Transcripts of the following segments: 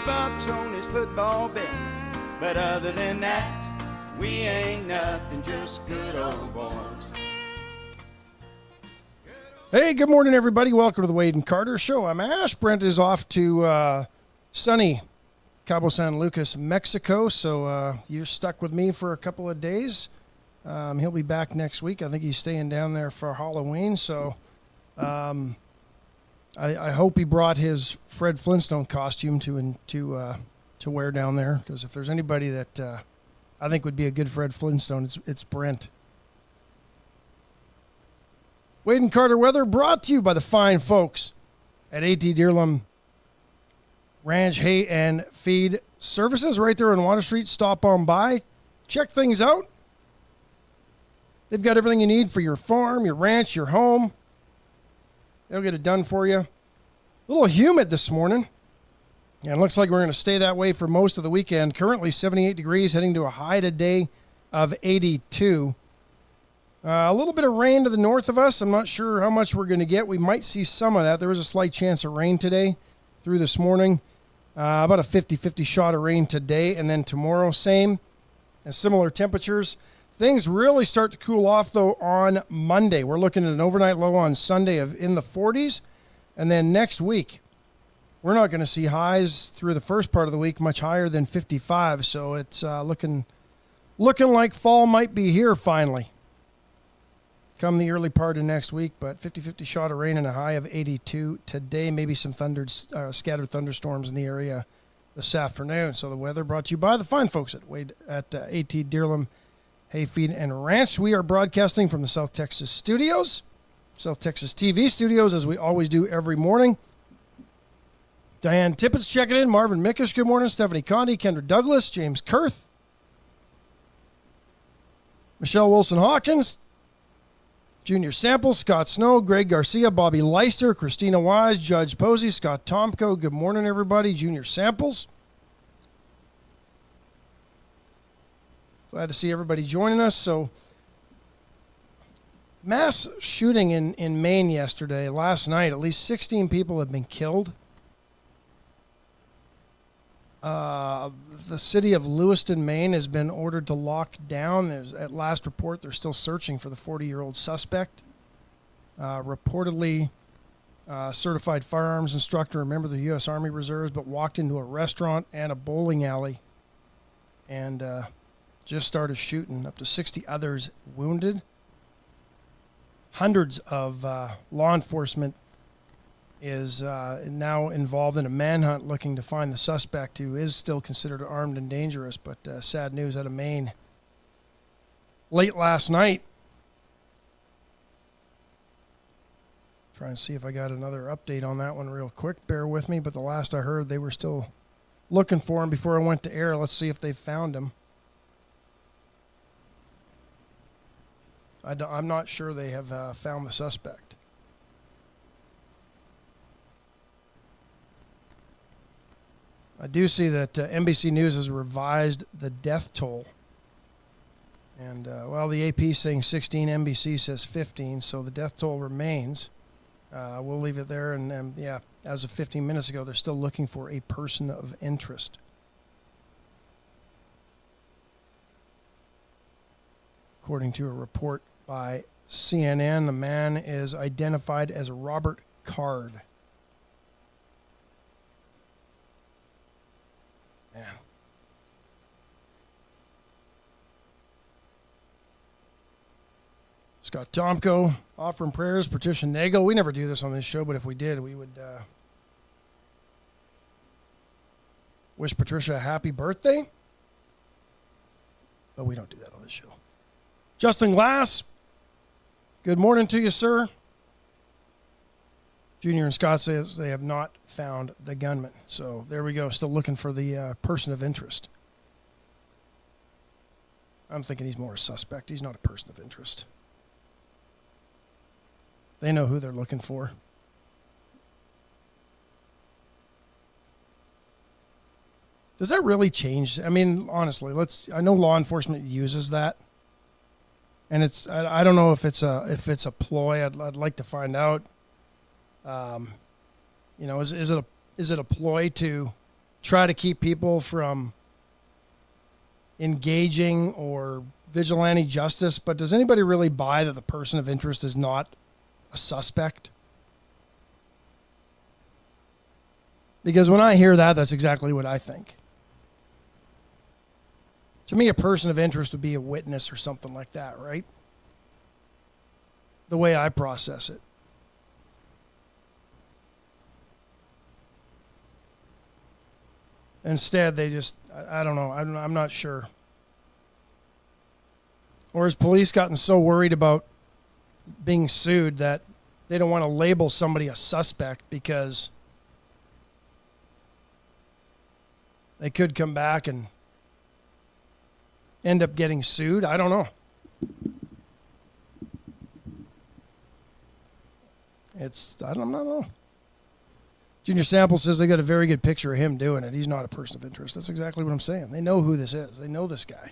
$20 on his football bet. But other than that, we ain't nothing, just good old boys. Hey, good morning, everybody. Welcome to the Wade and Carter Show. I'm Ash. Brent is off to sunny Cabo San Lucas, Mexico, so you're stuck with me for a couple of days. He'll be back next week. I think he's staying down there for Halloween, so I hope he brought his Fred Flintstone costume to wear down there, because if there's anybody that I think would be a good Fred Flintstone, it's Brent. Wade and Carter weather brought to you by the fine folks at A.T. Deerlum Ranch Hay and Feed Services right there on Water Street. Stop on by. Check things out. They've got everything you need for your farm, your ranch, your home. They'll get it done for you. A little humid this morning. And it looks like we're going to stay that way for most of the weekend. Currently 78 degrees, heading to a high today of 82. A little bit of rain to the north of us. I'm not sure how much we're going to get. We might see some of that. There was a slight chance of rain today through this morning. About a 50-50 shot of rain today, and then tomorrow same. And similar temperatures. Things really start to cool off, though, on Monday. We're looking at an overnight low on Sunday of in the 40s. And then next week, we're not going to see highs through the first part of the week much higher than 55. So it's looking like fall might be here finally come the early part of next week, but 50-50 shot of rain and a high of 82 today. Maybe some scattered thunderstorms in the area this afternoon. So the weather brought to you by the fine folks at A.T. Deerlum Hayfeed and Ranch. We are broadcasting from the South Texas studios, South Texas TV studios, as we always do every morning. Diane Tippett's checking in. Marvin Mickish, good morning. Stephanie Conde, Kendra Douglas, James Kurth, Michelle Wilson-Hawkins, Junior Samples, Scott Snow, Greg Garcia, Bobby Leister, Christina Wise, Judge Posey, Scott Tomko. Good morning, everybody. Junior Samples. Glad to see everybody joining us. So, mass shooting in Maine yesterday. Last night, at least 16 people have been killed. The city of Lewiston, Maine has been ordered to lock down. At last report, they're still searching for the 40-year-old suspect. Reportedly, certified firearms instructor, a member of the U.S. Army Reserves, but walked into a restaurant and a bowling alley and just started shooting. Up to 60 others wounded. Hundreds of law enforcement is now involved in a manhunt looking to find the suspect, who is still considered armed and dangerous. But sad news out of Maine late last night. Try and see if I got another update on that one real quick. Bear with me, but the last I heard, they were still looking for him before I went to air. Let's see if they found him. I'm not sure they have found the suspect. I do see that NBC News has revised the death toll. And, the AP is saying 16, NBC says 15, so the death toll remains. We'll leave it there. And, as of 15 minutes ago, they're still looking for a person of interest. According to a report by CNN, the man is identified as Robert Card. Man. Scott Tomko offering prayers. Patricia Nagel. We never do this on this show, but if we did, we would wish Patricia a happy birthday. But we don't do that on this show. Justin Glass. Good morning to you, sir. Junior and Scott says they have not found the gunman. So there we go. Still looking for the person of interest. I'm thinking he's more a suspect. He's not a person of interest. They know who they're looking for. Does that really change? I mean, honestly, I know law enforcement uses that. And I don't know if it's a ploy. I'd like to find out. Is it a ploy to try to keep people from engaging or vigilante justice, but does anybody really buy that the person of interest is not a suspect? Because when I hear that, that's exactly what I think. To me, a person of interest would be a witness or something like that, right? The way I process it. Instead, they just, I don't know, I'm not sure. Or has police gotten so worried about being sued that they don't want to label somebody a suspect because they could come back and end up getting sued? I don't know. I don't know. Junior Sample says they got a very good picture of him doing it. He's not a person of interest. That's exactly what I'm saying. They know who this is. They know this guy.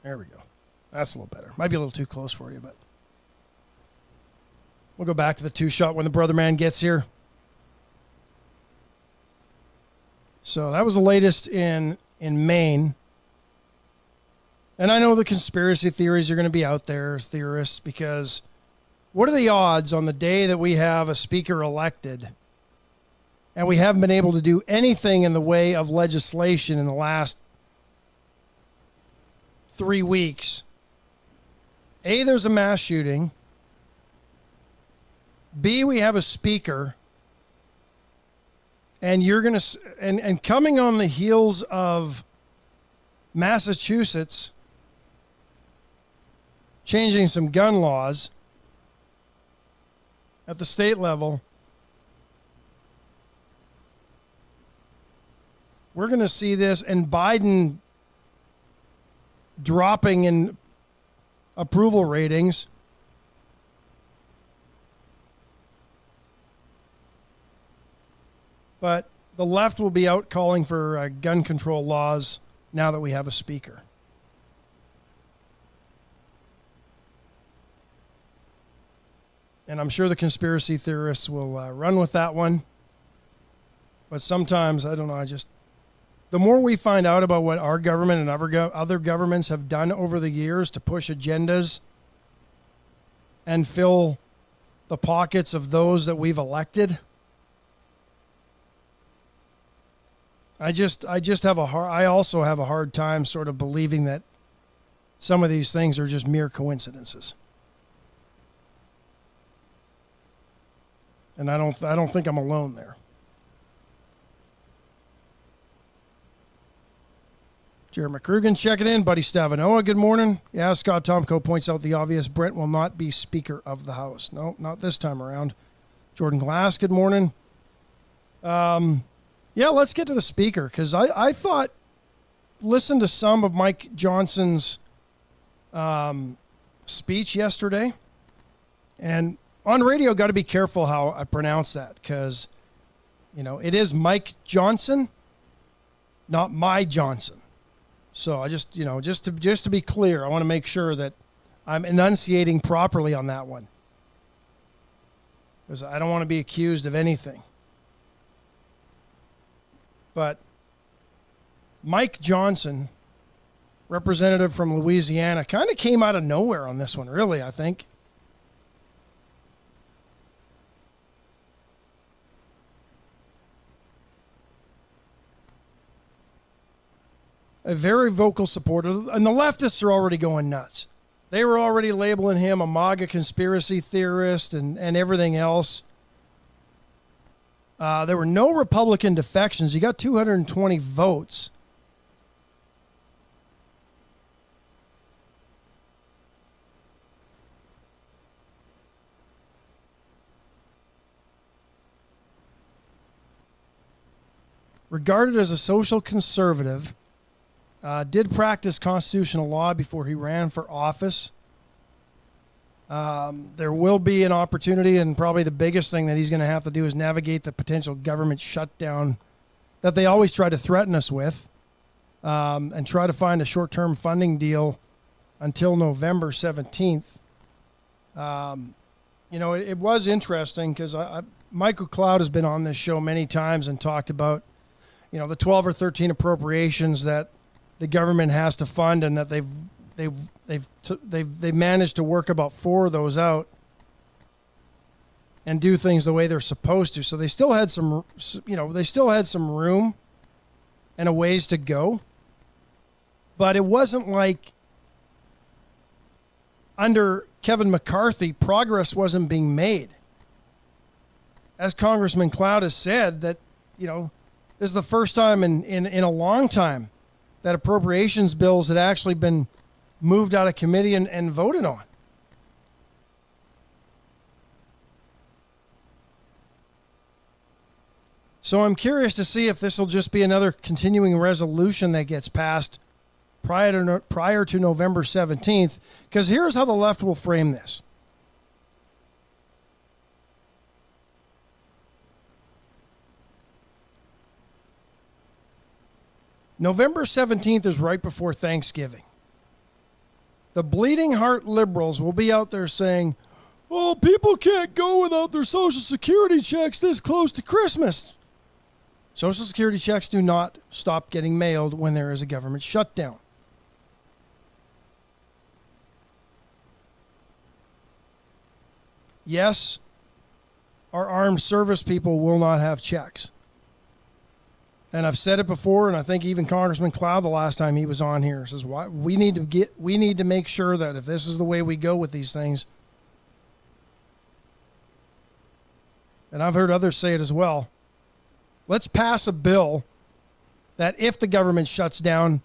There we go. That's a little better. Might be a little too close for you, but we'll go back to the two-shot when the brother man gets here. So that was the latest in Maine. And I know the conspiracy theories are going to be out there, theorists, because what are the odds on the day that we have a speaker elected and we haven't been able to do anything in the way of legislation in the last 3 weeks? A, there's a mass shooting. B, we have a speaker. And you're going to, and coming on the heels of Massachusetts changing some gun laws at the state level, we're going to see this, and Biden dropping in approval ratings. But the left will be out calling for gun control laws now that we have a speaker. And I'm sure the conspiracy theorists will run with that one. But sometimes, I don't know, the more we find out about what our government and other governments have done over the years to push agendas and fill the pockets of those that we've elected, I also have a hard time sort of believing that some of these things are just mere coincidences. And I don't think I'm alone there. Jared McCrugan checking in. Buddy Stavanoa, good morning. Yeah, Scott Tomko points out the obvious. Brent will not be Speaker of the House. No, not this time around. Jordan Glass, good morning. Yeah, let's get to the Speaker, because I thought, listen to some of Mike Johnson's speech yesterday. And on radio, got to be careful how I pronounce that, because, it is Mike Johnson, not my Johnson. So I just to be clear, I want to make sure that I'm enunciating properly on that one, because I don't want to be accused of anything. But Mike Johnson, representative from Louisiana, kind of came out of nowhere on this one, really, I think. A very vocal supporter, and the leftists are already going nuts. They were already labeling him a MAGA conspiracy theorist and everything else. There were no Republican defections. He got 220 votes. Regarded as a social conservative, did practice constitutional law before he ran for office. There will be an opportunity, and probably the biggest thing that he's going to have to do is navigate the potential government shutdown that they always try to threaten us with, and try to find a short-term funding deal until November 17th. It was interesting because Michael Cloud has been on this show many times and talked about, the 12 or 13 appropriations that the government has to fund, and that they've managed to work about 4 of those out and do things the way they're supposed to. So they still had some room and a ways to go. But it wasn't like under Kevin McCarthy, progress wasn't being made. As Congressman Cloud has said, that, this is the first time in a long time that appropriations bills had actually been moved out of committee and voted on. So I'm curious to see if this will just be another continuing resolution that gets passed prior to November 17th, because here's how the left will frame this. November 17th is right before Thanksgiving. The bleeding heart liberals will be out there saying, "Oh, people can't go without their Social Security checks this close to Christmas." Social Security checks do not stop getting mailed when there is a government shutdown. Yes, our armed service people will not have checks. And I've said it before, and I think even Congressman Cloud the last time he was on here says, "Why we need to make sure that if this is the way we go with these things," and I've heard others say it as well, let's pass a bill that if the government shuts down,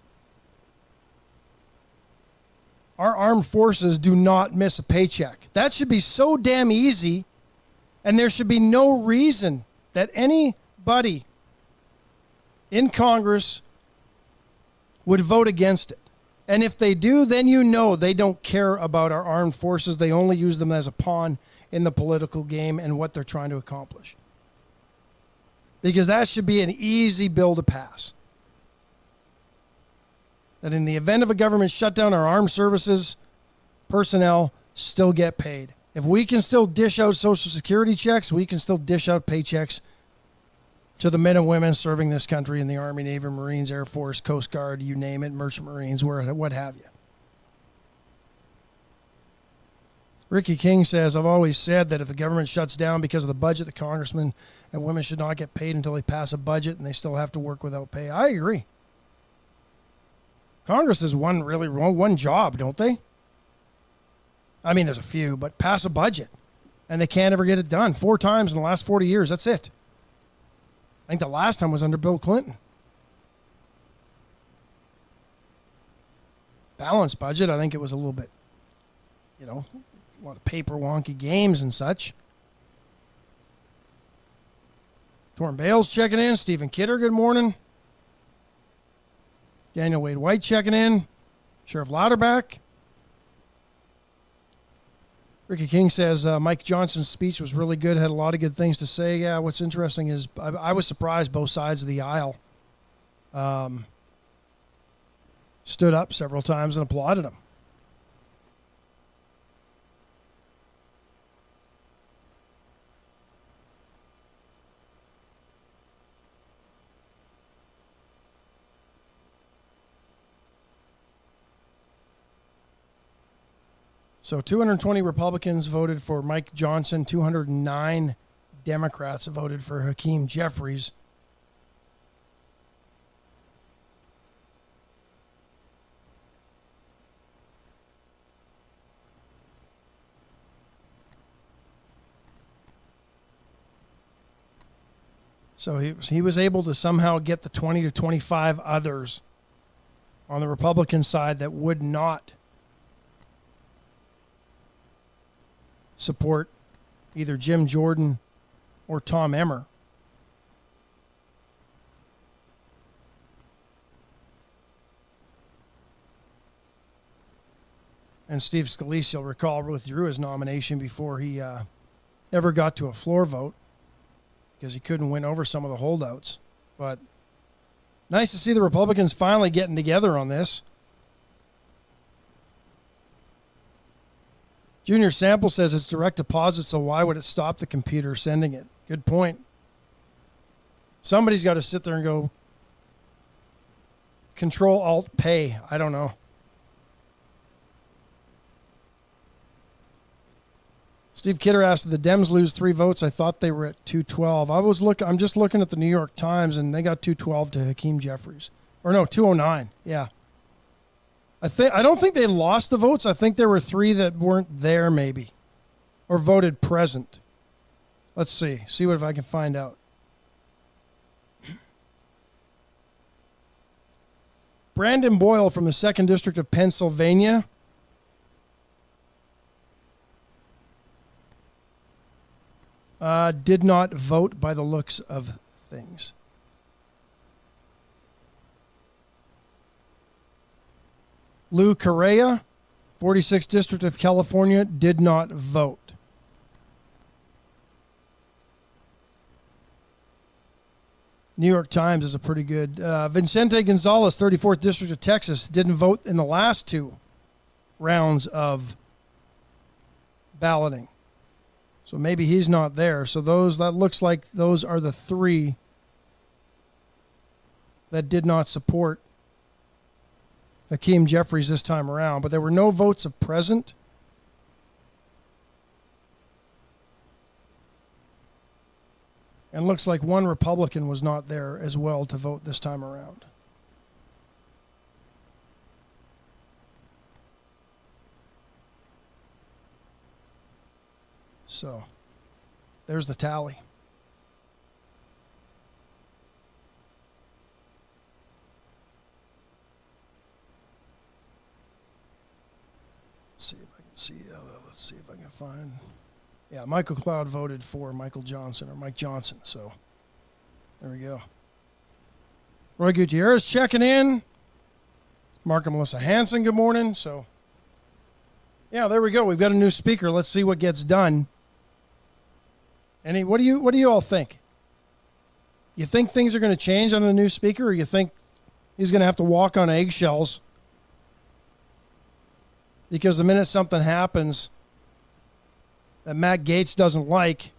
our armed forces do not miss a paycheck. That should be so damn easy, and there should be no reason that anybody in Congress would vote against it. And if they do, then they don't care about our armed forces. They only use them as a pawn in the political game and what they're trying to accomplish. Because that should be an easy bill to pass. That in the event of a government shutdown, our armed services personnel still get paid. If we can still dish out Social Security checks, we can still dish out paychecks to the men and women serving this country in the Army, Navy, Marines, Air Force, Coast Guard, you name it, Merchant Marines, what have you. Ricky King says, "I've always said that if the government shuts down because of the budget, the congressmen and women should not get paid until they pass a budget, and they still have to work without pay." I agree. Congress has one job, don't they? I mean, there's a few, but pass a budget. And they can't ever get it done. 4 times in the last 40 years, that's it. I think the last time was under Bill Clinton. Balanced budget, I think it was a little bit, a lot of paper wonky games and such. Torrin Bales checking in. Stephen Kidder, good morning. Daniel Wade White checking in. Sheriff Lauterbach. Ricky King says Mike Johnson's speech was really good, had a lot of good things to say. Yeah, what's interesting is I was surprised both sides of the aisle stood up several times and applauded him. So 220 Republicans voted for Mike Johnson. 209 Democrats voted for Hakeem Jeffries. So he was able to somehow get the 20 to 25 others on the Republican side that would not support either Jim Jordan or Tom Emmer. And Steve Scalise, you'll recall, withdrew his nomination before he ever got to a floor vote because he couldn't win over some of the holdouts. But nice to see the Republicans finally getting together on this. Junior Sample says it's direct deposit, so why would it stop the computer sending it? Good point. Somebody's got to sit there and go Control Alt Pay. I don't know. Steve Kidder asked, did the Dems lose 3 votes? I thought they were at 212. I'm just looking at the New York Times, and they got 212 to Hakeem Jeffries. Or no, 209. Yeah. I don't think they lost the votes. I think there were 3 that weren't there, maybe, or voted present. Let's see. See what if I can find out. Brandon Boyle from the 2nd District of Pennsylvania. Did not vote by the looks of things. Lou Correa, 46th District of California, did not vote. New York Times is a pretty good. Vicente Gonzalez, 34th District of Texas, didn't vote in the last 2 rounds of balloting. So maybe he's not there. So that looks like those are the 3 that did not support Hakeem Jeffries this time around. But there were no votes of present. And looks like 1 Republican was not there as well to vote this time around. So, there's the tally. Let's see if I can see. Let's see if I can find. Yeah, Michael Cloud voted for Michael Johnson, or Mike Johnson. So, there we go. Roy Gutierrez checking in. Mark and Melissa Hansen, good morning. So, yeah, there we go. We've got a new speaker. Let's see what gets done. What do you all think? You think things are going to change under the new speaker, or you think he's going to have to walk on eggshells? Because the minute something happens that Matt Gaetz doesn't like,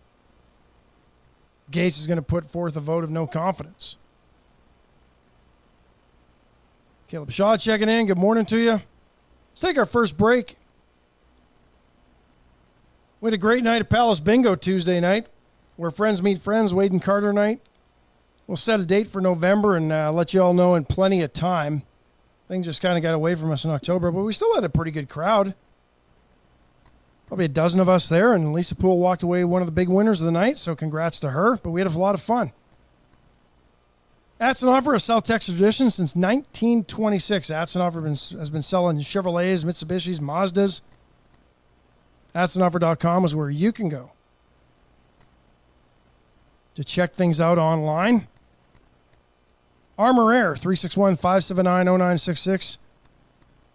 Gaetz is going to put forth a vote of no confidence. Caleb Shaw checking in. Good morning to you. Let's take our first break. We had a great night at Palace Bingo Tuesday night, where friends meet friends, Wade and Carter night. We'll set a date for November and let you all know in plenty of time. Things just kind of got away from us in October, but we still had a pretty good crowd. Probably a dozen of us there, and Lisa Poole walked away one of the big winners of the night, so congrats to her. But we had a lot of fun. Atzenhofer, a South Texas tradition since 1926. Atzenhofer has been selling Chevrolets, Mitsubishis, Mazdas. Atzenhofer.com is where you can go to check things out online. Armor Air, 361-579-0966.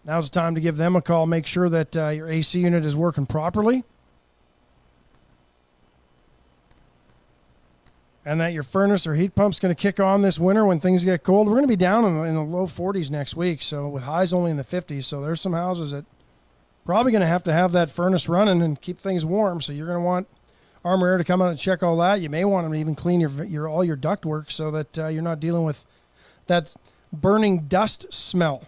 Now's the time to give them a call. Make sure that your AC unit is working properly, and that your furnace or heat pump's going to kick on this winter when things get cold. We're going to be down in the low 40s next week, so with highs only in the 50s. So there's some houses that probably going to have that furnace running and keep things warm. So you're going to want Armor Air to come out and check all that. You may want them to even clean all your duct work so that you're not dealing with that burning dust smell.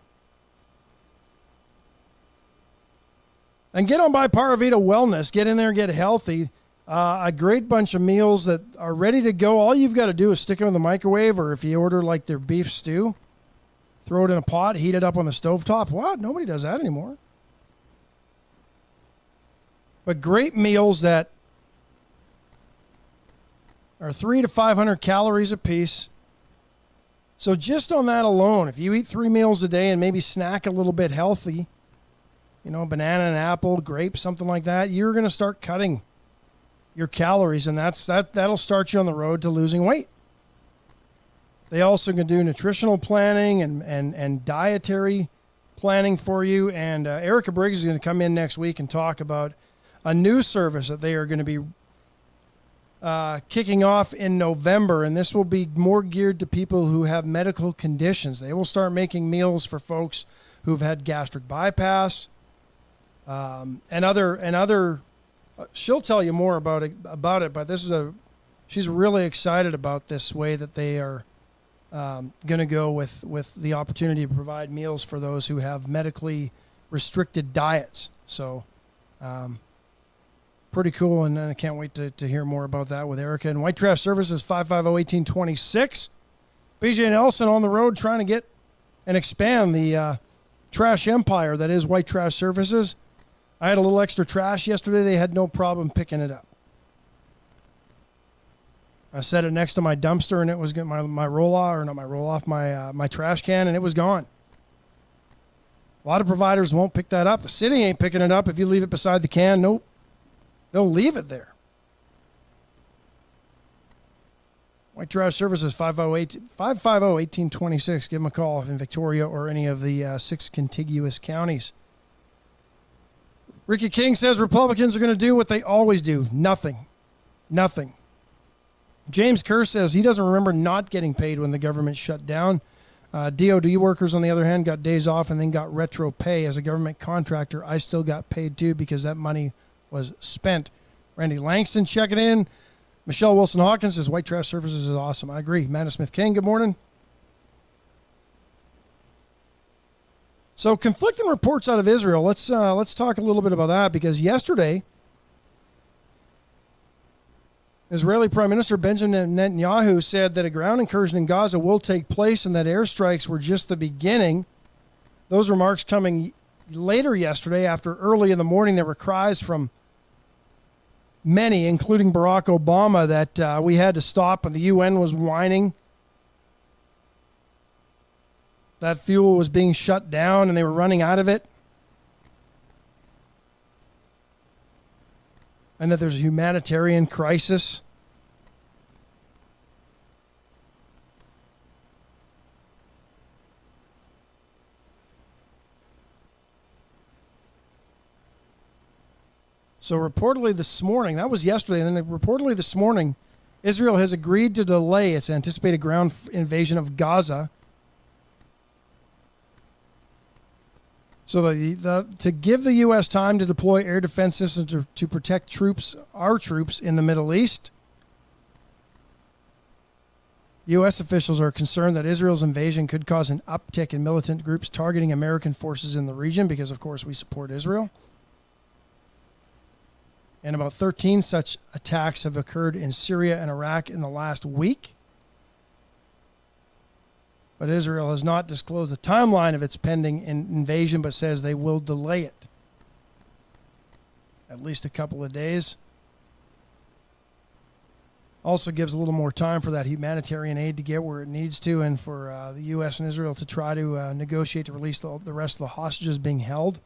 And get on by Paravita Wellness. Get in there and get healthy. A great bunch of meals that are ready to go. All you've got to do is stick them in the microwave, or if you order like their beef stew, throw it in a pot, heat it up on the stovetop. What? Nobody does that anymore. But great meals that are 300 to 500 calories a piece. So just on that alone, if you eat 3 meals a day and maybe snack a little bit healthy, banana and apple, grape, something like that, you're going to start cutting your calories, and that'll start you on the road to losing weight. They also can do nutritional planning and dietary planning for you. And Erica Briggs is going to come in next week and talk about a new service that they are going to be kicking off in November, and this will be more geared to people who have medical conditions. They will start making meals for folks who've had gastric bypass and other. She'll tell you more about it. But this is a she's really excited about this way that they are going to go with the opportunity to provide meals for those who have medically restricted diets. So pretty cool, and I can't wait to hear more about that with Erica. And White Trash Services, 550-1826. BJ Nelson on the road trying to get and expand the trash empire that is White Trash Services. I had a little extra trash yesterday. They had no problem picking it up. I set it next to my dumpster, and it was getting my roll-off, or not my roll-off, my trash can, and it was gone. A lot of providers won't pick that up. The city ain't picking it up if you leave it beside the can. Nope. They'll leave it there. White Trash Services, 550-1826. Give them a call in Victoria or any of the 6 contiguous counties. Ricky King says Republicans are going to do what they always do. Nothing. James Kerr says he doesn't remember not getting paid when the government shut down. DOD workers, on the other hand, got days off and then got retro pay. As a government contractor, I still got paid too because that money was spent. Randy Langston checking in. Michelle Wilson-Hawkins says White Trash Services is awesome. I agree. Amanda Smith-King, good morning. So conflicting reports out of Israel. Let's talk a little bit about that, because yesterday Israeli Prime Minister Benjamin Netanyahu said that a ground incursion in Gaza will take place and that airstrikes were just the beginning. Those remarks coming later yesterday, after early in the morning there were cries from many, including Barack Obama, that we had to stop, and the UN was whining that fuel was being shut down and they were running out of it, and that there's a humanitarian crisis. So reportedly this morning, that was yesterday, and then reportedly this morning, Israel has agreed to delay its anticipated ground invasion of Gaza. So to give the U.S. time to deploy air defense systems to protect our troops in the Middle East. U.S. officials are concerned that Israel's invasion could cause an uptick in militant groups targeting American forces in the region because, of course, we support Israel. And about 13 such attacks have occurred in Syria and Iraq in the last week. But Israel has not disclosed the timeline of its pending invasion, but says they will delay it at least a couple of days. Also gives a little more time for that humanitarian aid to get where it needs to, and for the U.S. and Israel to try to negotiate to release the rest of the hostages being held.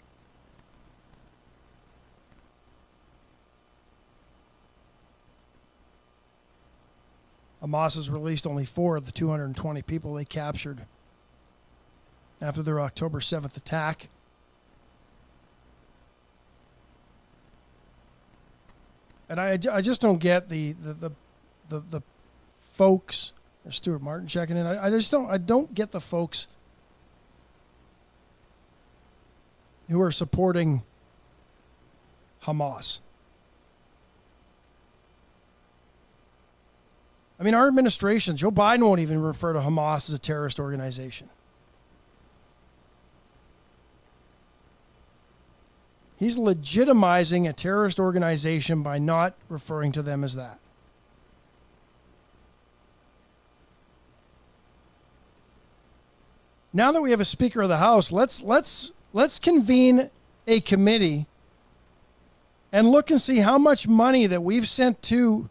Hamas has released only 4 of the 220 people they captured after their October 7th attack. And I just don't get the folks. There's Stuart Martin checking in. I don't get the folks who are supporting Hamas. I mean, our administration, Joe Biden won't even refer to Hamas as a terrorist organization. He's legitimizing a terrorist organization by not referring to them as that. Now that we have a Speaker of the House, let's convene a committee and look and see how much money that we've sent to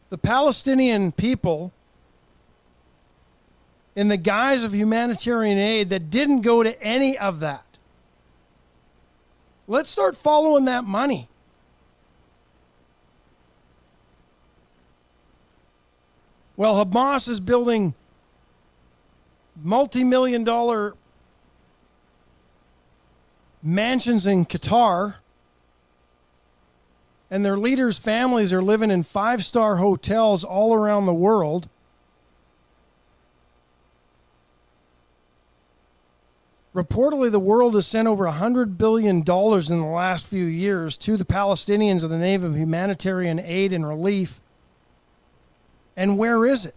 the Palestinian people in the guise of humanitarian aid that didn't go to any of that. Let's start following that money. Well, Hamas is building multi-million-dollar mansions in Qatar, and their leaders' families are living in 5-star hotels all around the world. Reportedly, the world has sent over $100 billion in the last few years to the Palestinians in the name of humanitarian aid and relief. And where is it?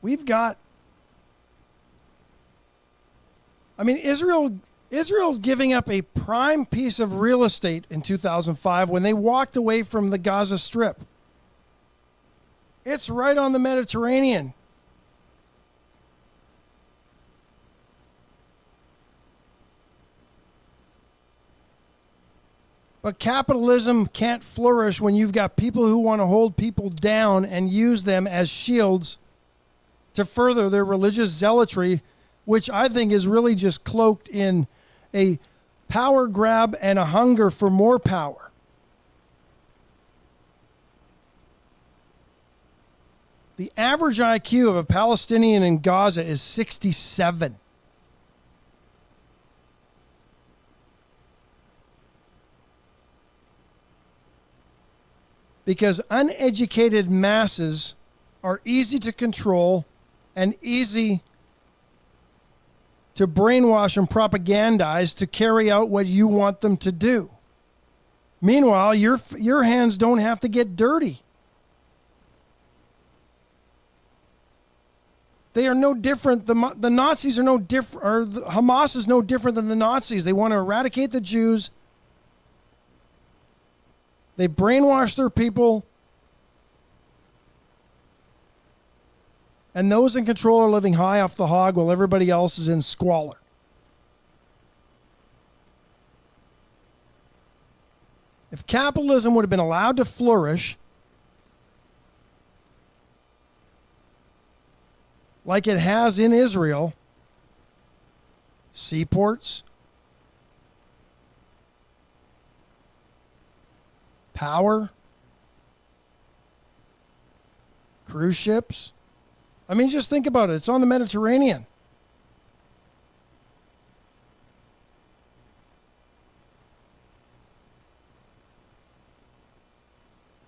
We've got, Israel's giving up a prime piece of real estate in 2005 when they walked away from the Gaza Strip. It's right on the Mediterranean. But capitalism can't flourish when you've got people who want to hold people down and use them as shields to further their religious zealotry, which I think is really just cloaked in a power grab and a hunger for more power. The average IQ of a Palestinian in Gaza is 67. Because uneducated masses are easy to control and easy to brainwash and propagandize to carry out what you want them to do. Meanwhile, your hands don't have to get dirty. They are no different. The Nazis are no different, or Hamas is no different than the Nazis. They want to eradicate the Jews. They brainwash their people. And those in control are living high off the hog while everybody else is in squalor. If capitalism would have been allowed to flourish like it has in Israel, seaports, power, cruise ships. Just think about it. It's on the Mediterranean.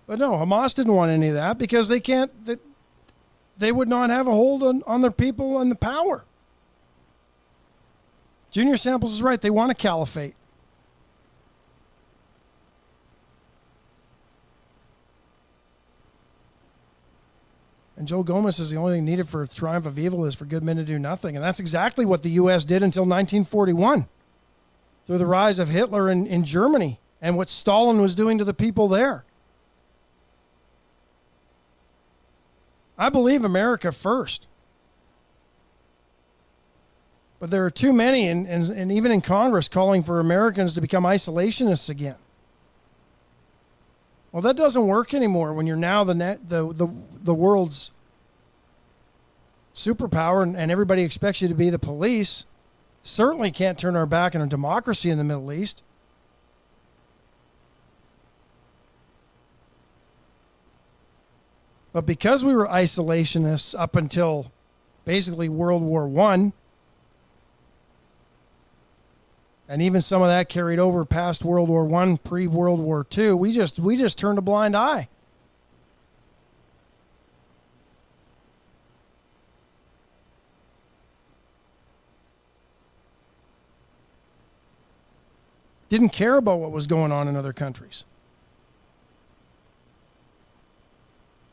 But no, Hamas didn't want any of that because they would not have a hold on their people and the power. Junior Samples is right. They want a caliphate. And Joe Gomez says the only thing needed for a triumph of evil is for good men to do nothing. And that's exactly what the U.S. did until 1941 through the rise of Hitler in Germany and what Stalin was doing to the people there. I believe America first. But there are too many, and even in Congress, calling for Americans to become isolationists again. Well, that doesn't work anymore when you're now the world's superpower and everybody expects you to be the police. Certainly can't turn our back on a democracy in the Middle East. But because we were isolationists up until basically World War I, and even some of that carried over past World War I, pre-World War II, we just turned a blind eye. Didn't care about what was going on in other countries.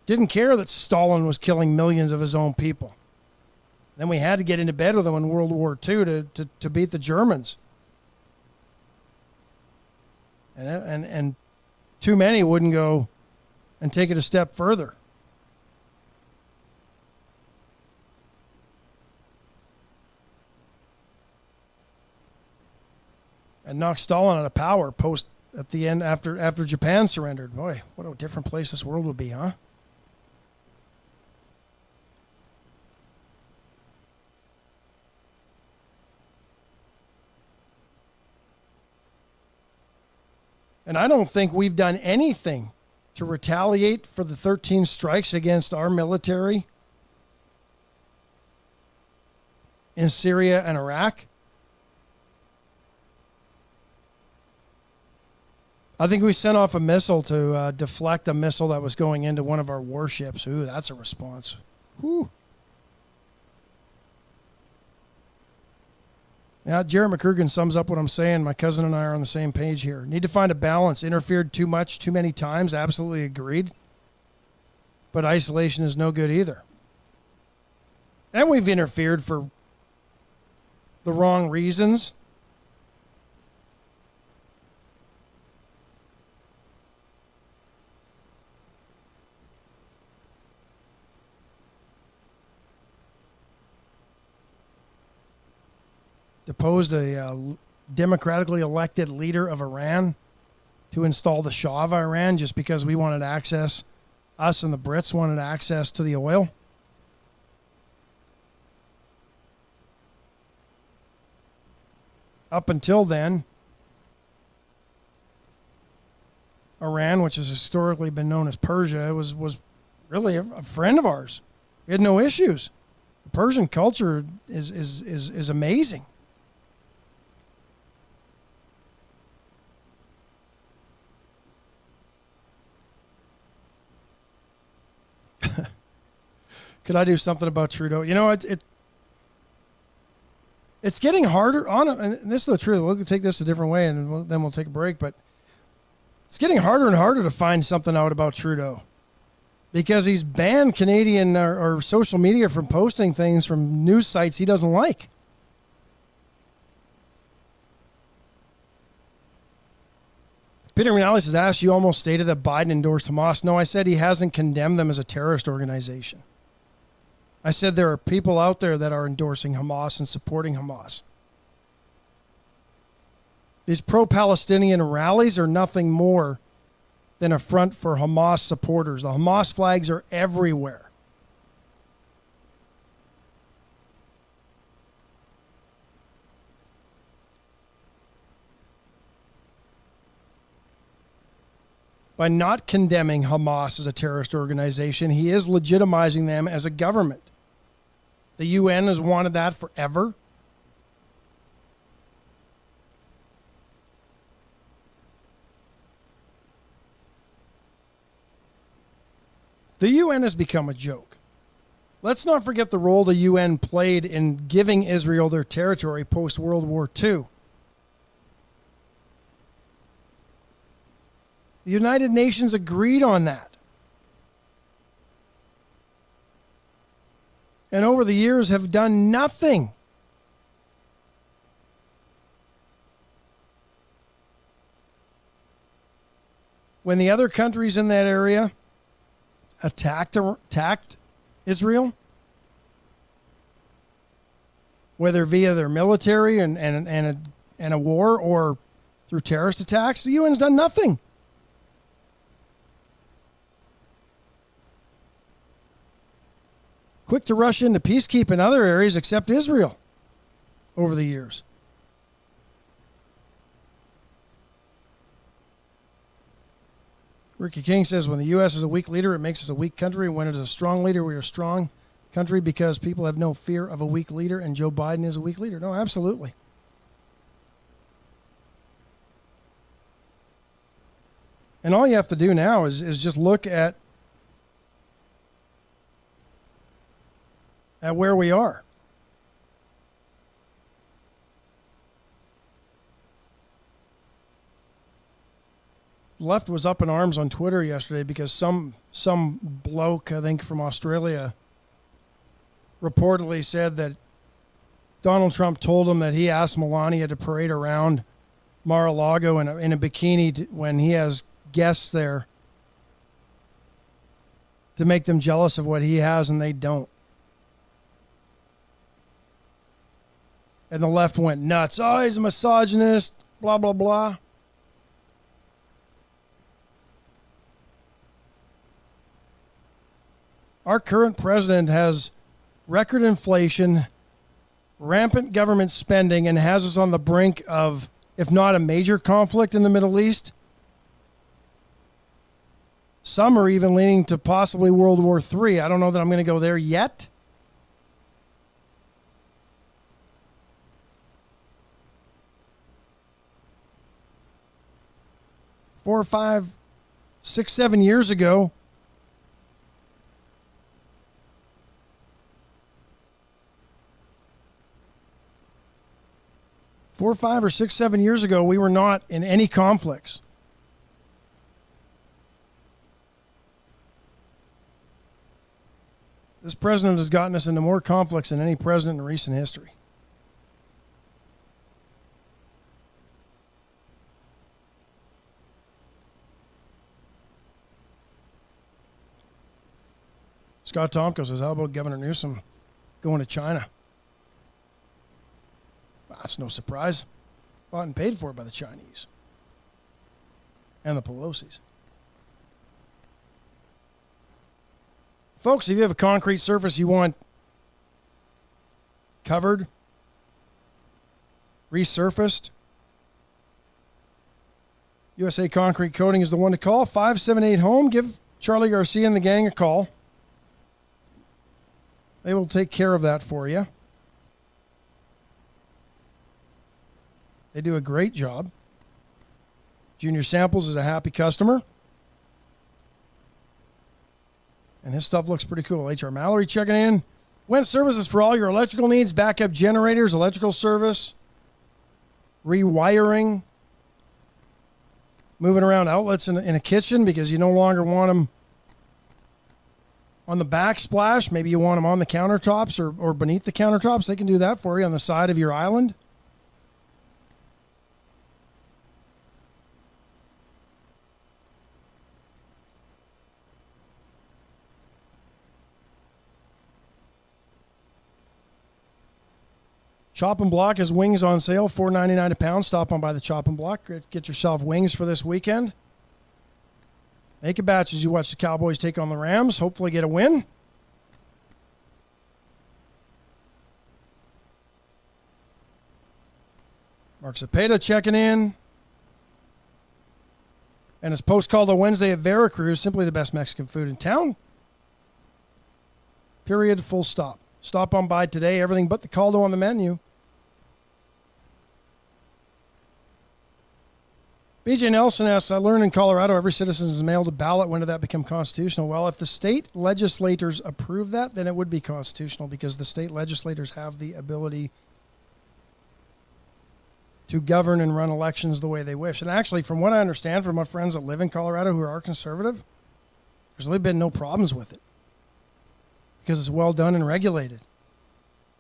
Didn't care that Stalin was killing millions of his own people. Then we had to get into bed with him in World War II to beat the Germans. And too many wouldn't go and take it a step further. And knock Stalin out of power at the end after Japan surrendered. Boy, what a different place this world would be, huh? And I don't think we've done anything to retaliate for the 13 strikes against our military in Syria and Iraq. I think we sent off a missile to deflect a missile that was going into one of our warships. Ooh, that's a response. Whew. Yeah, Jared McCurgan sums up what I'm saying. My cousin and I are on the same page here. Need to find a balance. Interfered too much, too many times. Absolutely agreed. But isolation is no good either. And we've interfered for the wrong reasons. Deposed a democratically elected leader of Iran to install the Shah of Iran just because we wanted access, us and the Brits wanted access to the oil. Up until then, Iran, which has historically been known as Persia, was really a friend of ours. We had no issues. The Persian culture is amazing. Could I do something about Trudeau? You know, it's getting harder on, and this is the truth. We'll take this a different way, and then we'll take a break. But it's getting harder and harder to find something out about Trudeau because he's banned Canadian or social media from posting things from news sites he doesn't like. Peter McNally says, Ash, you almost stated that Biden endorsed Hamas. No, I said he hasn't condemned them as a terrorist organization. I said there are people out there that are endorsing Hamas and supporting Hamas. These pro-Palestinian rallies are nothing more than a front for Hamas supporters. The Hamas flags are everywhere. By not condemning Hamas as a terrorist organization, he is legitimizing them as a government. The UN has wanted that forever. The UN has become a joke. Let's not forget the role the UN played in giving Israel their territory post-World War II. The United Nations agreed on that. And over the years have done nothing. When the other countries in that area attacked Israel, whether via their military and a war or through terrorist attacks, the UN's done nothing. Quick to rush into peacekeeping in other areas except Israel over the years. Ricky King says, when the U.S. is a weak leader, it makes us a weak country. When it is a strong leader, we are a strong country because people have no fear of a weak leader, and Joe Biden is a weak leader. No, absolutely. And all you have to do now is just look at where we are. The left was up in arms on Twitter yesterday because some bloke, I think from Australia, reportedly said that Donald Trump told him that he asked Melania to parade around Mar-a-Lago in a bikini when he has guests there to make them jealous of what he has and they don't. And the left went nuts. Oh, he's a misogynist, blah, blah, blah. Our current president has record inflation, rampant government spending, and has us on the brink of, if not a major conflict in the Middle East, some are even leaning to possibly World War III. I don't know that I'm going to go there yet. 4 or 5, 6, 7 years ago, we were not in any conflicts. This president has gotten us into more conflicts than any president in recent history. Scott Tomko says, how about Governor Newsom going to China? Well, that's no surprise. Bought and paid for by the Chinese and the Pelosi's. Folks, if you have a concrete surface you want covered, resurfaced, USA Concrete Coating is the one to call. 578-HOME. Give Charlie Garcia and the gang a call. They will take care of that for you. They do a great job. Junior Samples is a happy customer. And his stuff looks pretty cool. HR Mallory checking in. Went services for all your electrical needs, backup generators, electrical service, rewiring, moving around outlets in a kitchen because you no longer want them on the backsplash. Maybe you want them on the countertops or beneath the countertops. They can do that for you on the side of your island. Chop and Block has wings on sale, $4.99 a pound. Stop on by the Chop and Block. Get yourself wings for this weekend. Make a batch as you watch the Cowboys take on the Rams. Hopefully get a win. Mark Cepeda checking in. And his post called on Wednesday at Veracruz, simply the best Mexican food in town. Period, full stop. Stop on by today. Everything but the caldo on the menu. BJ Nelson asks, I learned in Colorado every citizen is mailed a ballot. When did that become constitutional? Well, if the state legislators approve that, then it would be constitutional because the state legislators have the ability to govern and run elections the way they wish. And actually, from what I understand from my friends that live in Colorado who are conservative, there's really been no problems with it because it's well done and regulated.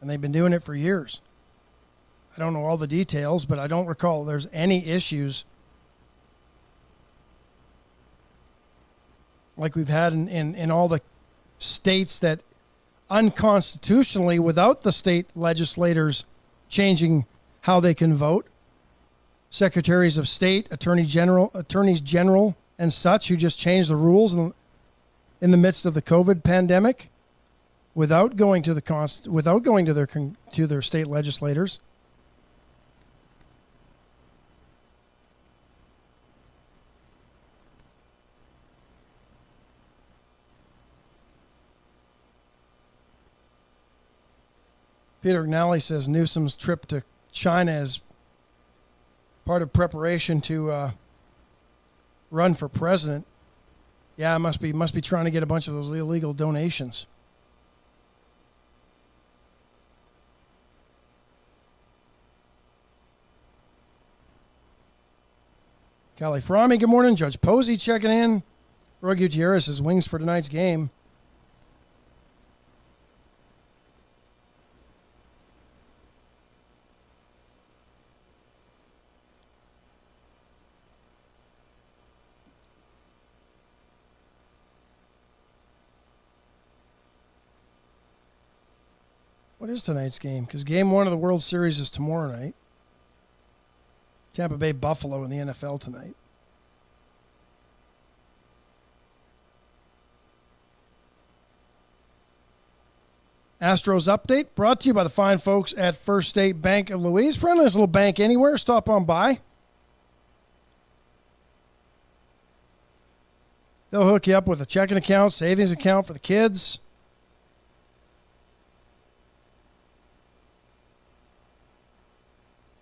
And they've been doing it for years. I don't know all the details, but I don't recall there's any issues like we've had in all the states that unconstitutionally, without the state legislators changing how they can vote, secretaries of state, attorneys general, and such, who just changed the rules in the midst of the COVID pandemic, without going to their state legislators. Peter Gnally says Newsom's trip to China is part of preparation to run for president. Yeah, must be trying to get a bunch of those illegal donations. Callie Fromme, good morning. Judge Posey checking in. Roy Gutierrez says wings for tonight's game. What is tonight's game? Because game one of the World Series is tomorrow night. Tampa Bay Buffalo in the NFL tonight. Astros update brought to you by the fine folks at First State Bank of Louise. Friendliest little bank anywhere. Stop on by. They'll hook you up with a checking account, savings account for the kids.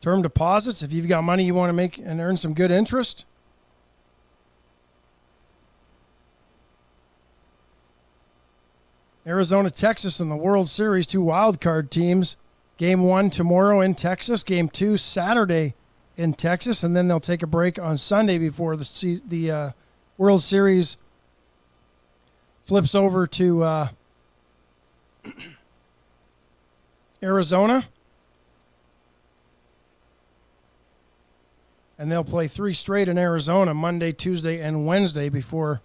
Term deposits, if you've got money you want to make and earn some good interest. Arizona, Texas in the World Series, 2 wild card teams. Game 1 tomorrow in Texas. Game 2 Saturday in Texas, and then they'll take a break on Sunday before the World Series flips over to Arizona. And they'll play 3 straight in Arizona, Monday, Tuesday, and Wednesday before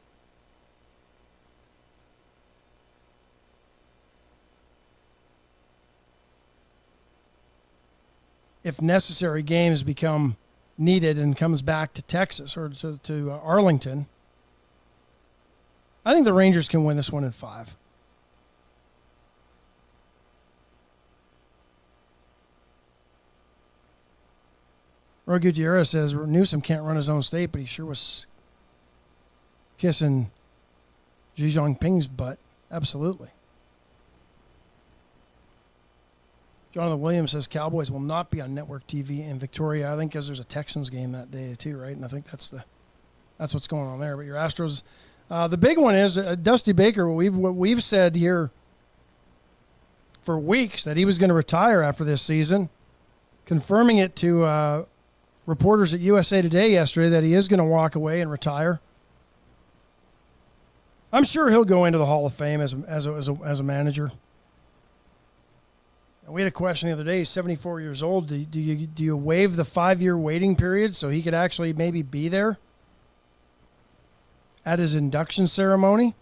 if necessary, games become needed and comes back to Texas or to Arlington. I think the Rangers can win this one in 5. Roy Gutierrez says Newsom can't run his own state, but he sure was kissing Xi Jinping's butt. Absolutely. Jonathan Williams says Cowboys will not be on network TV in Victoria. I think because there's a Texans game that day too, right? And I think that's what's going on there. But your Astros, the big one is Dusty Baker. What we've said here for weeks that he was going to retire after this season, confirming it to reporters at USA Today yesterday that he is going to walk away and retire. I'm sure he'll go into the Hall of Fame as a manager. We had a question the other day. He's 74 years old. Do you waive the 5-year waiting period so he could actually maybe be there at his induction ceremony?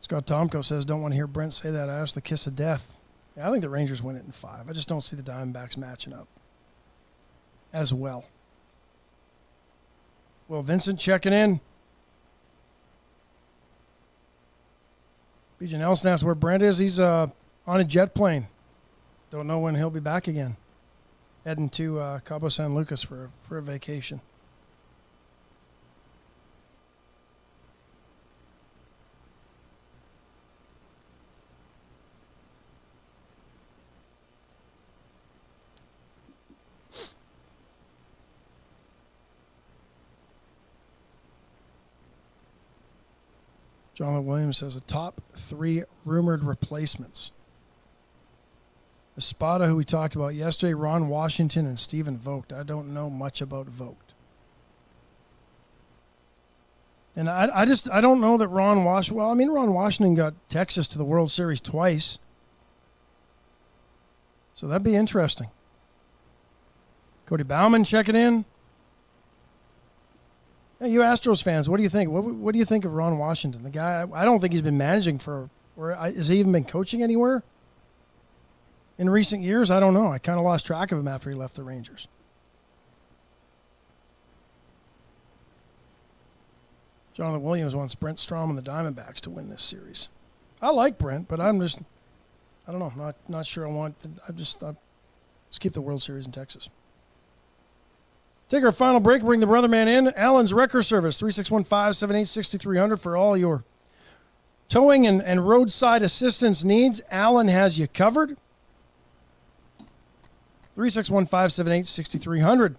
Scott Tomko says, don't want to hear Brent say that. I asked the kiss of death. Yeah, I think the Rangers win it in 5. I just don't see the Diamondbacks matching up as well. Well, Vincent checking in. BJ Nelson asks where Brent is. He's on a jet plane. Don't know when he'll be back again. Heading to Cabo San Lucas for a vacation. Jonathan Williams says the top 3 rumored replacements. Espada, who we talked about yesterday, Ron Washington, and Stephen Vogt. I don't know much about Vogt. And I don't know that Ron Washington... Well, I mean, Ron Washington got Texas to the World Series twice. So that'd be interesting. Cody Bauman checking in. Hey, you Astros fans, what do you think? What do you think of Ron Washington? The guy, I don't think he's been managing has he even been coaching anywhere in recent years? I don't know. I kind of lost track of him after he left the Rangers. Jonathan Williams wants Brent Strom and the Diamondbacks to win this series. I like Brent, but I don't know. I'm not sure I want. Let's keep the World Series in Texas. Take our final break. Bring the brother man in. Allen's Wrecker Service, 3615-786300 for all your towing and roadside assistance needs. Allen has you covered. 3615-786300.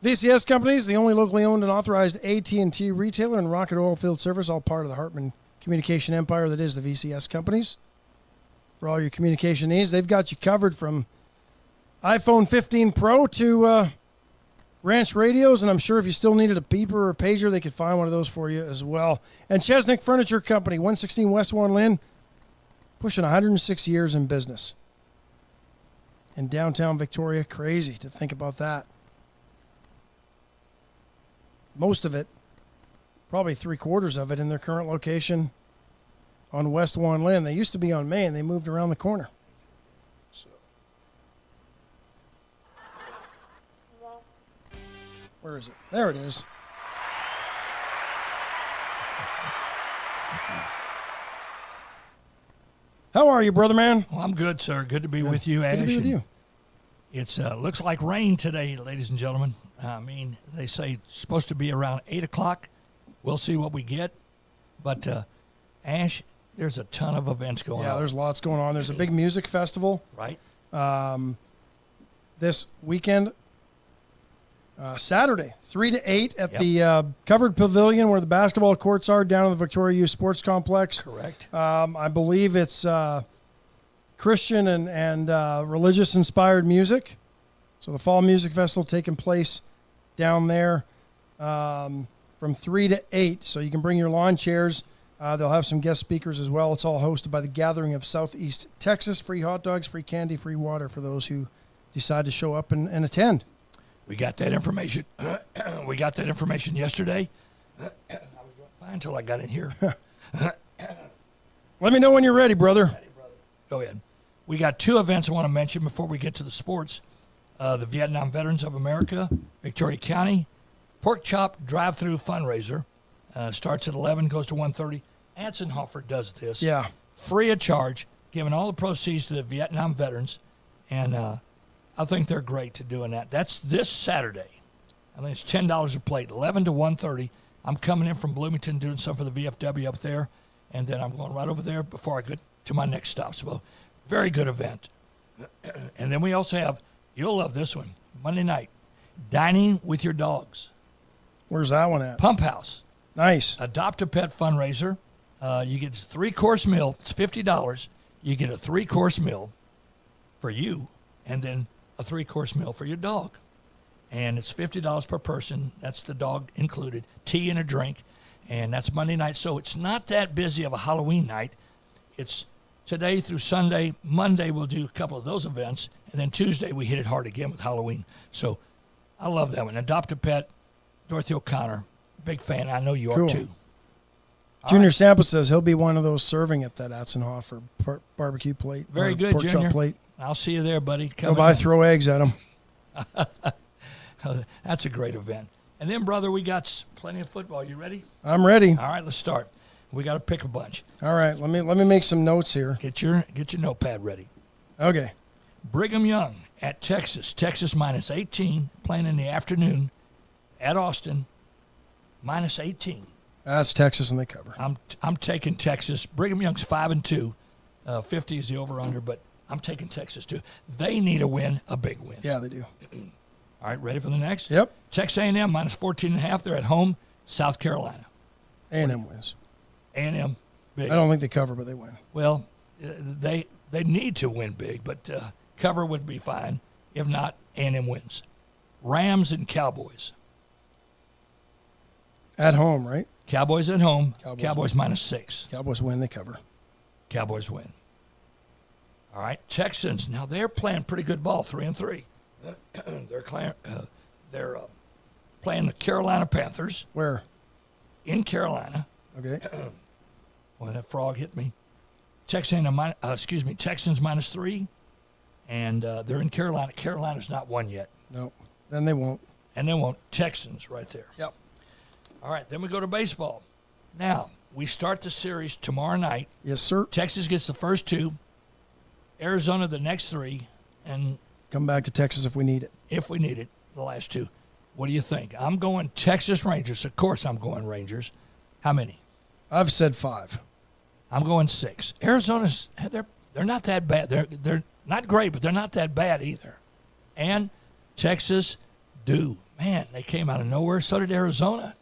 VCS Companies, the only locally owned and authorized AT&T retailer and Rocket Oilfield Service, all part of the Hartman communication empire that is the VCS Companies. For all your communication needs, they've got you covered from iPhone 15 Pro to Ranch radios, and I'm sure if you still needed a beeper or a pager, they could find one of those for you as well. And Chesnick Furniture Company, 116 West Warren Lynn, pushing 106 years in business. In downtown Victoria, crazy to think about that. Most of it, probably 3/4 of it, in their current location on West Warren Lynn. They used to be on Main. They moved around the corner. Where is it? There it is. How are you, brother man? Well, I'm good, sir. Good to be with you, Ash. Good to be with you. It's looks like rain today, ladies and gentlemen. I mean, they say it's supposed to be around 8 o'clock. We'll see what we get. But, Ash, there's a ton of events going on. Yeah, there's lots going on. There's a big music festival. Right. This weekend. Saturday, 3 to 8 at Yep. the covered pavilion where the basketball courts are down in the Victoria Youth Sports Complex. Correct. I believe it's Christian and religious-inspired music. So the Fall Music Festival taking place down there from 3 to 8. So you can bring your lawn chairs. They'll have some guest speakers as well. It's all hosted by the Gathering of Southeast Texas. Free hot dogs, free candy, free water for those who decide to show up and attend. We got that information. We got that information yesterday. I was fine until I got in here. Let me know when you're ready, brother. Go ahead. We got two events I want to mention before we get to the sports. The Vietnam Veterans of America, Victoria County, pork chop drive-through fundraiser. Starts at 11, goes to 1:30. Ansenhofer does this. Yeah. Free of charge, giving all the proceeds to the Vietnam veterans. And I think they're great to doing that. That's this Saturday. I think it's $10 a plate, 11 to 1:30. I'm coming in from Bloomington doing something for the VFW up there. And then I'm going right over there before I get to my next stop. So, very good event. And then we also have, you'll love this one, Monday night, dining with your dogs. Where's that one at? Pump House. Nice. Adopt a Pet fundraiser. You get a 3-course meal. It's $50. You get a 3-course meal for you and then a 3-course meal for your dog. And it's $50 per person. That's the dog included. Tea and a drink. And that's Monday night. So it's not that busy of a Halloween night. It's today through Sunday. Monday we'll do a couple of those events. And then Tuesday we hit it hard again with Halloween. So I love that one. Adopt a Pet, Dorothy O'Connor. Big fan. I know you Cool. are too. Junior Sampa says he'll be one of those serving at that Atzenhofer barbecue plate. Very or good, pork chop Junior. plate. I'll see you there, buddy. Go Coming by, in. throw eggs at him. That's a great event. And then, brother, we got plenty of football. You ready? I'm ready. All right, let's start. We got to pick a bunch. All right, let me make some notes here. Get your notepad ready. Okay. Brigham Young at Texas. Texas minus 18, playing in the afternoon at Austin. Minus 18. That's Texas, and they cover. I'm taking Texas. Brigham Young's 5-2. 50 is the over/under, but I'm taking Texas too. They need a win, a big win. Yeah, they do. All right, ready for the next? Yep. Texas A&M minus 14.5. They're at home. South Carolina. A&M wins. A&M big. I don't think they cover, but they win. Well, they need to win big, but cover would be fine. If not, A&M wins. Rams and Cowboys. At home, right? Cowboys at home. Cowboys Cowboys minus 6. Cowboys win, they cover. Cowboys win. All right, Texans. Now they're playing pretty good ball, 3-3. They're playing the Carolina Panthers Where? in Carolina. Okay. Well, that frog hit me. Texans minus 3, and they're in Carolina. Carolina's not won yet, No. Then they won't. and they won't. Texans right there. Yep. All right, then we go to baseball. Now we start the series tomorrow night. Yes, sir. Texas gets the first 2, Arizona the next 3, and Come back to Texas if we need it. if we need it, the last 2. What do you think? I'm going Texas Rangers. Of course, I'm going Rangers. How many? I've said 5. I'm going 6. Arizona's they're not that bad. They're not great, but they're not that bad either. And Texas do. Man, they came out of nowhere. So did Arizona.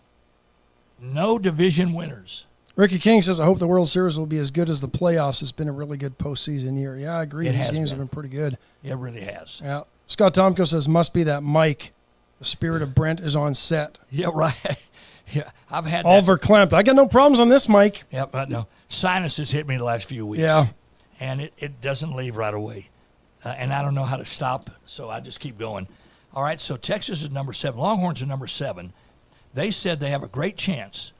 No division winners. Ricky King says, I hope the World Series will be as good as the playoffs. It's been a really good postseason year. Yeah, I agree. It These has games been. have been pretty good. It really has. Yeah. Scott Tomko says, must be that Mike. The spirit of Brent is on set. Yeah, right. Yeah, I've had All that. verklempt. I got no problems on this, Mike. Yeah, but no. Sinuses hit me the last few weeks. Yeah. And it doesn't leave right away. And I don't know how to stop, so I just keep going. All right, so Texas is number 7. Longhorns are number 7. They said they have a great chance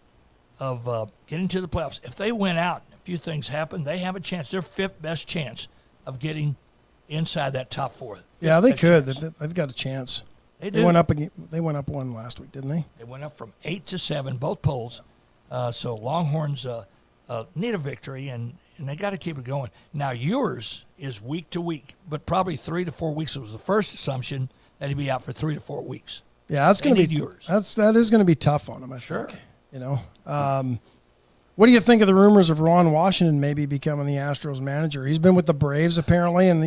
of getting to the playoffs. If they win out, a few things happen, they have a chance. Their 5th best chance of getting inside that top 4. Yeah, they Best could. chance. They've got a chance. They They do. went up. They went up 1 last week, didn't they? They went up from 8 to 7, both polls. So Longhorns need a victory, and they got to keep it going. Now, yours is week to week, but probably 3 to 4 weeks was the first assumption that he'd be out for 3 to 4 weeks. Yeah, that's They going to need be yours. that is going to be tough on them. I Sure. think. You know, What do you think of the rumors of Ron Washington maybe becoming the Astros manager? He's been with the Braves apparently, and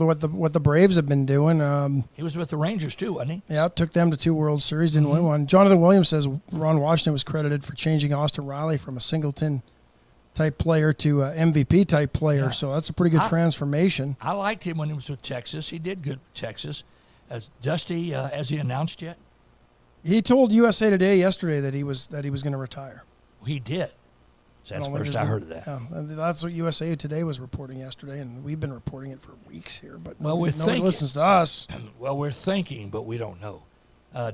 what the Braves have been doing. He was with the Rangers too, wasn't he? Yeah, took them to 2 World Series, didn't win one. Jonathan Williams says Ron Washington was credited for changing Austin Riley from a Singleton type player to a MVP type player. Yeah. So that's a pretty good transformation. I liked him when he was with Texas. He did good with Texas. Dusty, has he announced yet? He told USA Today yesterday that he was going to retire. He did. So that's the first I heard of that. Yeah, and that's what USA Today was reporting yesterday, and we've been reporting it for weeks here. But Well, nobody listens to us. Well, we're thinking, but we don't know.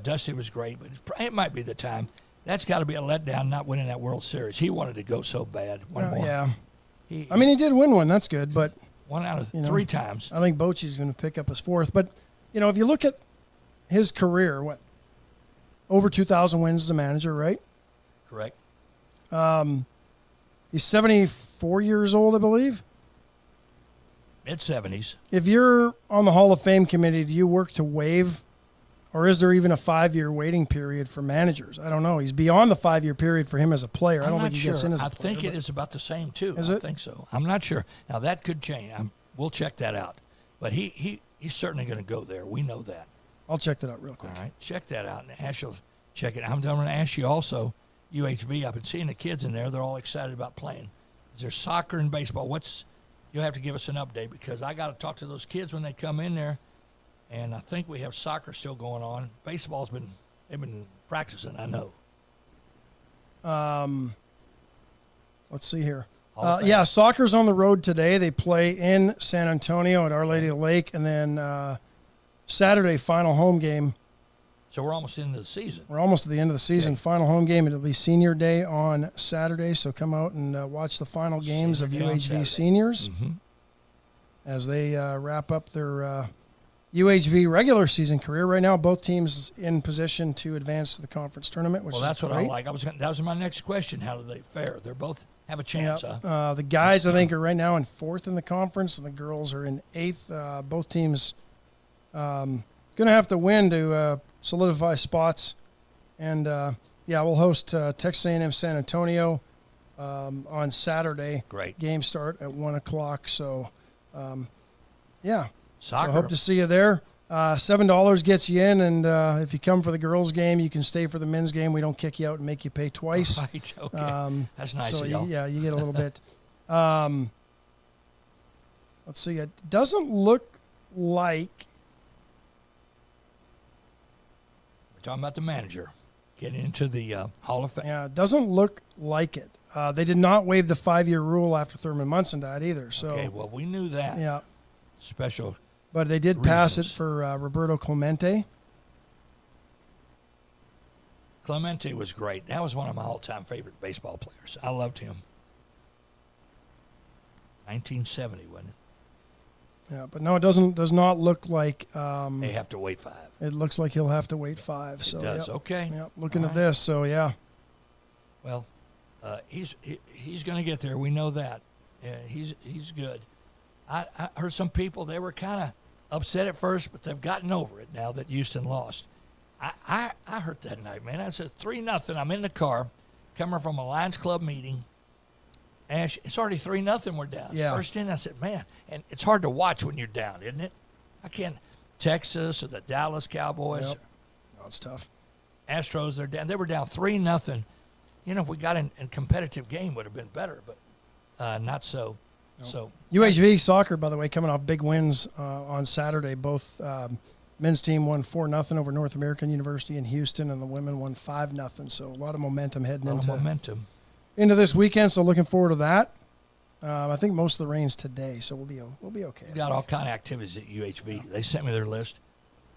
Dusty was great, but it might be the time. That's got to be a letdown not winning that World Series. He wanted to go so bad. One more. Yeah. He Did win one. That's good, but 1 out of 3 times. I think Bochy's going to pick up his 4th. But, if you look at his career, over 2,000 wins as a manager, right? Correct. He's 74 years old, I believe. Mid-70s. If you're on the Hall of Fame committee, do you work to waive, or is there even a 5-year waiting period for managers? I don't know. He's beyond the 5-year period for him as a player. I don't think he gets in as a player. I think it is about the same, too. Is it? I think so. I'm not sure. Now, that could change. We'll check that out. But he's certainly going to go there. We know that. I'll check that out real quick. All right. Check that out, and Ash will check it. I'm going to ask you also, UHV, I've been seeing the kids in there. They're all excited about playing. Is there soccer and baseball? You'll have to give us an update because I got to talk to those kids when they come in there. And I think we have soccer still going on. Baseball's they've been practicing, I know. Let's see here. Soccer's on the road today. They play in San Antonio at Our Lady of the Lake, and then Saturday, final home game. So we're almost into the season. We're almost at the end of the season. Okay. Final home game. It'll be Senior Day on Saturday, so come out and watch the final games Senior of Day on UHV Saturday. seniors Mm-hmm. as they wrap up their UHV regular season career. Right now, both teams in position to advance to the conference tournament, which Well, that's is what great. I like. That was my next question. How do they fare? They're both have a chance, Yep. huh? The guys, I think, are right now in 4th in the conference, and the girls are in 8th. Both teams going to have to win to solidify spots. And, we'll host Texas A&M San Antonio on Saturday. Great. Game start at 1 o'clock. So, Soccer. So I hope to see you there. $7 gets you in, and if you come for the girls' game, you can stay for the men's game. We don't kick you out and make you pay twice. Right, okay. That's nice So of y'all. you get a little bit. Let's see. It doesn't look like We're talking about the manager getting into the Hall of Fame. it doesn't look like it. They did not waive the 5-year rule after Thurman Munson died either. So Okay, well, we knew that. yeah, Special. but they did pass it Reasons. for Roberto Clemente. Clemente was great. That was one of my all-time favorite baseball players. I loved him. 1970, wasn't it? Yeah, but no, it does not look like. They have to wait 5. It looks like he'll have to wait 5. It So does. yep. Okay. Yep, looking All at right. this, so yeah. Well, he's going to get there. We know that. He's good. I heard some people, they were kind of upset at first, but they've gotten over it now that Houston lost. I hurt that night, man. I said 3-0. I'm in the car, coming from a Lions Club meeting. Ash, it's already 3-0. We're down. Yeah. First inning, I said, man, and it's hard to watch when you're down, isn't it? I can't. Texas or the Dallas Cowboys, Yep. No, it's tough. Astros, they're down. They were down 3-0. If we got in competitive game, would have been better, but not so. Nope. So UHV soccer, by the way, coming off big wins on Saturday. Both men's team won 4-0 over North American University in Houston, and the women won 5-0. So a lot of momentum heading a little momentum. into this weekend. So looking forward to that. I think most of the rain's today, so we'll be okay. We got all kind of activities at UHV. They sent me their list,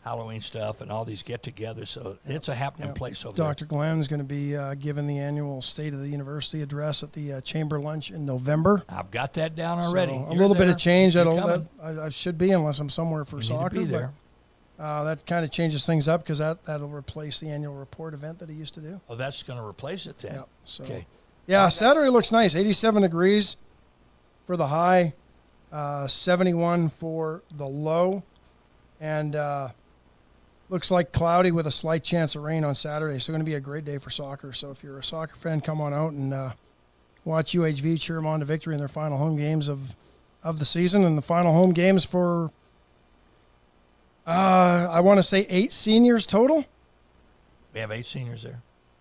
Halloween stuff, and all these get-togethers. So it's a happening place over Dr. Glenn's going to be giving the annual State of the University address at the Chamber Lunch in November. there. I've got that down already. So a You're little bit there. of change. You're That coming. I should be, unless I'm somewhere for You soccer. need to be but, there. that kind of changes things up because that'll replace the annual report event that he used to do. Oh, that's going to replace it then. Yep. So, Okay. yeah, Saturday looks nice. 87 degrees for the high, 71 for the low, and looks like cloudy with a slight chance of rain on Saturday. So going to be a great day for soccer. So if you're a soccer fan, come on out and watch UHV cheer them on to victory in their final home games of the season, and the final home games for, I want to say 8 seniors total. We have 8 seniors there.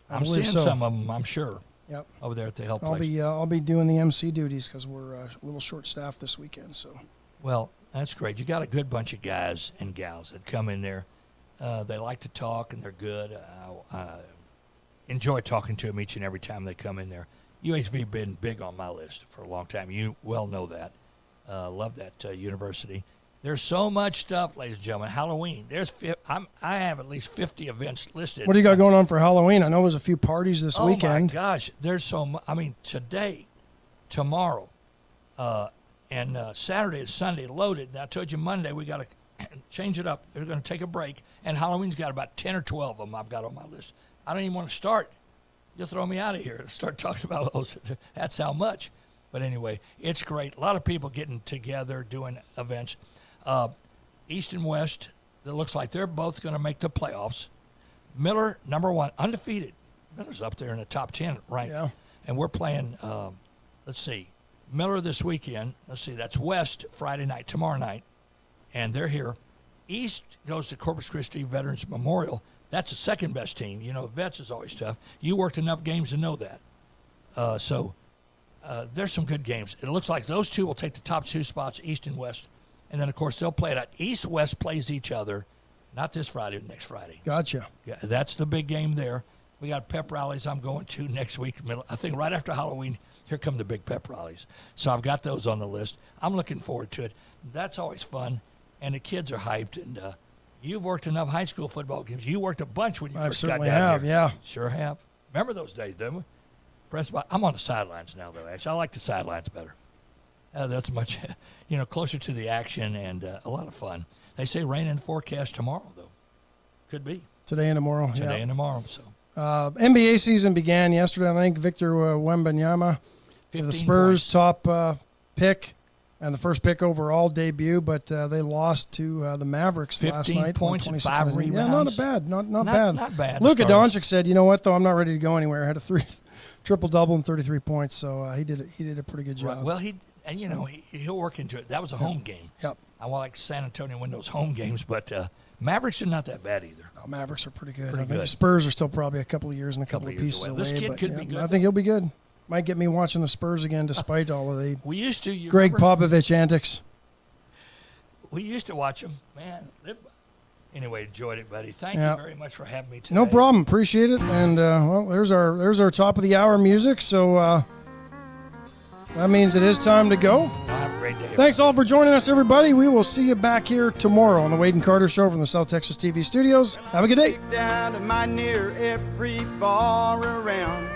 I I'm seeing believe so. some of them, I'm sure, Yep. over there at the health I'll place. I'll be doing the MC duties because we're a little short-staffed this weekend. So Well, that's great. You got a good bunch of guys and gals that come in there. They like to talk, and they're good. I enjoy talking to them each and every time they come in there. UHV been big on my list for a long time. You well know that. Love that university. There's so much stuff, ladies and gentlemen. Halloween. I have at least 50 events listed. what do you got going on for Halloween? I know there's a few parties this weekend. Oh, my gosh. There's so much. I mean, today, tomorrow, and Saturday and Sunday loaded. And I told you Monday we got to change it up. They're going to take a break. And Halloween's got about 10 or 12 of them I've got on my list. I don't even want to start. You'll throw me out of here to start talking about those. That's how much. But anyway, it's great. A lot of people getting together, doing events. East and West, it looks like they're both going to make the playoffs. Miller, number 1, undefeated. Miller's up there in the top 10 ranked. Yeah. And we're playing, let's see, Miller this weekend. Let's see, that's West Friday night, tomorrow night. And they're here. East goes to Corpus Christi Veterans Memorial. That's the second best team. You know, Vets is always tough. You worked enough games to know that. So there's some good games. It looks like those two will take the top 2 spots, East and West. And then, of course, they'll play it out. East-West plays each other, not this Friday, next Friday. Gotcha. Yeah, that's the big game there. We got pep rallies I'm going to next week. I think right after Halloween, here come the big pep rallies. So I've got those on the list. I'm looking forward to it. That's always fun, and the kids are hyped. And you've worked enough high school football games. You worked a bunch when you I first got certainly down have, here. yeah. Sure have. Remember those days, didn't we? I'm on the sidelines now, though, Ash. I like the sidelines better. That's much, closer to the action and a lot of fun. They say rain in forecast tomorrow, though. Could be. Today and tomorrow. Today yeah. and tomorrow. So NBA season began yesterday. I think Victor Wembanyama, the 15 Spurs' points. top pick and the first pick overall debut, but they lost to the Mavericks last 15 night. points and 5 26-19. Yeah, rebounds. not bad. Not bad. Not bad. Luka Starting. Doncic said, "You know what? Though I'm not ready to go anywhere." I had a triple-double and 33 points, so he did a pretty good job. Right. Well, he'll work into it. That was a home game. Yep. I want like San Antonio win those home games, but Mavericks are not that bad either. No, Mavericks are pretty good. Pretty I think good. the Spurs are still probably a couple of years and a couple of years pieces away. away. This kid but, could be good. I think he'll be good. Might get me watching the Spurs again, despite all of the We used to. You Greg remember? Popovich antics. We used to watch them, man. Anyway, enjoyed it, buddy. Thank Yeah. you very much for having me today. No problem. Appreciate it. And there's our top of the hour music. So that means it is time to go. Well, have a great day. Thanks all for joining us, everybody. We will see you back here tomorrow on the Wade and Carter Show from the South Texas TV studios. Have a good day. Down to my near every bar around.